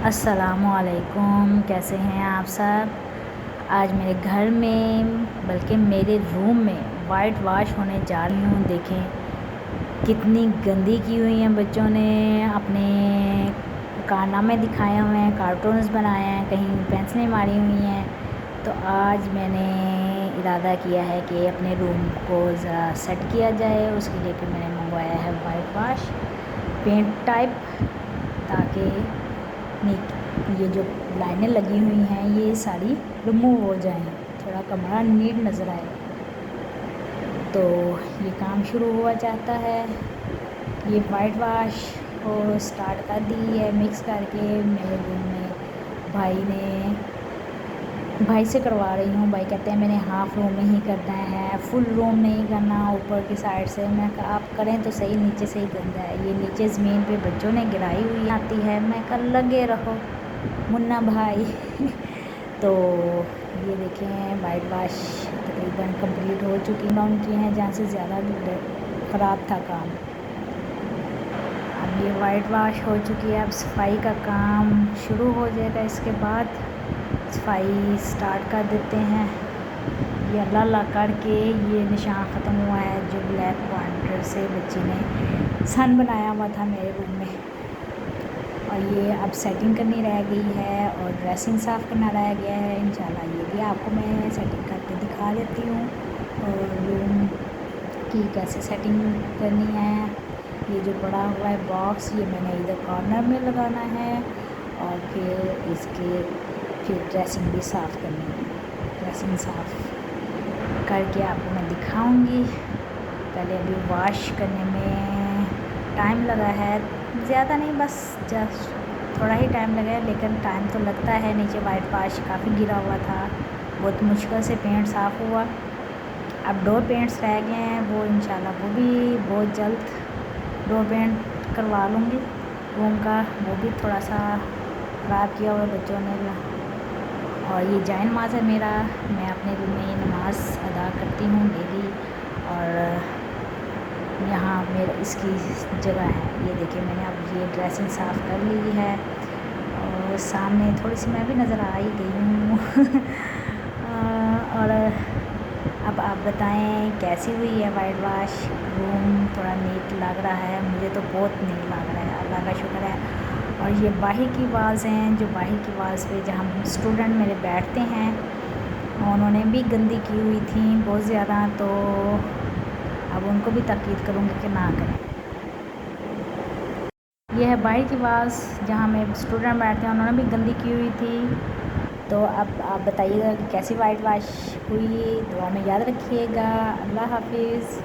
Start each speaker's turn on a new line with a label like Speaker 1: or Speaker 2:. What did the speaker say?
Speaker 1: अस्सलामुअलैकुम, कैसे हैं आप सब। आज मेरे घर में बल्कि मेरे रूम में वाइट वॉश होने जा रही हूँ। देखें कितनी गंदी की हुई हैं बच्चों ने, अपने कारनामे दिखाए हुए हैं, कार्टून्स बनाए हैं, कहीं पेंसिलें मारी हुई हैं। तो आज मैंने इरादा किया है कि अपने रूम को ज़रा सेट किया जाए। उसके लिए फिर मैंने मंगवाया है वाइट वॉश पेंट टाइप, ताकि ये जो लाइनें लगी हुई हैं ये सारी रिमूव हो जाएं, थोड़ा कमरा नीट नज़र आए। तो ये काम शुरू हुआ जाता है। ये वाइट वॉश को स्टार्ट कर दी है मिक्स करके। मेरे रूम में भाई से करवा रही हूँ। भाई कहते हैं मैंने हाफ़ रूम में ही करना है, फुल रूम नहीं करना ऊपर की साइड से। मैं कहा आप करें तो सही, नीचे से ही गंदा है। ये नीचे ज़मीन पे बच्चों ने गिराई हुई आती है। मैं कहा लगे रहो मुन्ना भाई तो ये देखें वाइट वॉश तकरीबन कंप्लीट हो चुकी है उनकी हैं, जहाँ से ज़्यादा ख़राब था काम। अब ये वाइट वॉश हो चुकी है, अब सफाई का काम शुरू हो जाएगा। इसके बाद सफाई स्टार्ट कर देते हैं। ये अल्लाह करके ये निशान ख़त्म हुआ है जो ब्लैक पॉइंटर से बच्ची ने सन बनाया हुआ था मेरे रूम में। और ये अब सेटिंग करनी रह गई है और ड्रेसिंग साफ़ करना रह गया है। इंशाल्लाह ये भी आपको मैं सेटिंग करके दिखा देती हूँ और रूम की कैसे सेटिंग करनी है। ये जो पड़ा हुआ है बॉक्स, ये मैंने इधर कॉर्नर में लगाना है और फिर ड्रेसिंग भी साफ़ करनी है। ड्रेसिंग साफ़ करके आपको मैं दिखाऊंगी। पहले अभी वॉश करने में टाइम लगा है, ज़्यादा नहीं, बस जस्ट थोड़ा ही टाइम लगा है, लेकिन टाइम तो लगता है। नीचे वाइट वॉश काफ़ी गिरा हुआ था, बहुत मुश्किल से पेंट साफ़ हुआ। अब डोर पेंट्स रह गए हैं, वो इंशाल्लाह वो भी बहुत जल्द डोर पेंट करवा लूँगी रूम का। वो भी थोड़ा सा ख़राब किया हुआ बच्चों ने। और ये जाए नमाज़ है मेरा, मैं अपने रूम में ये नमाज़ अदा करती हूँ डेली। और यहाँ मेरा इसकी जगह है। ये देखिए मैंने अब ये ड्रेसिंग साफ़ कर ली है और सामने थोड़ी सी मैं भी नज़र आ ही गई हूँ और अब आप बताएं कैसी हुई है वाइट वॉश। रूम थोड़ा नीट लग रहा है, मुझे तो बहुत नीट लग रहा है, अल्लाह का शुक्र है। और ये बाहर की वाल्स हैं, जो बाहर की वाल्स पे जहाँ स्टूडेंट मेरे बैठते हैं उन्होंने भी गंदी की हुई थी बहुत ज़्यादा। तो अब उनको भी ताकीद करूँगी कि ना करें। यह है बाहर की वाल्स जहाँ में स्टूडेंट बैठते हैं, उन्होंने भी गंदी की हुई थी। तो अब आप बताइएगा कि कैसी वाइट वॉश हुई। दुआ में याद रखिएगा। अल्लाह हाफिज़।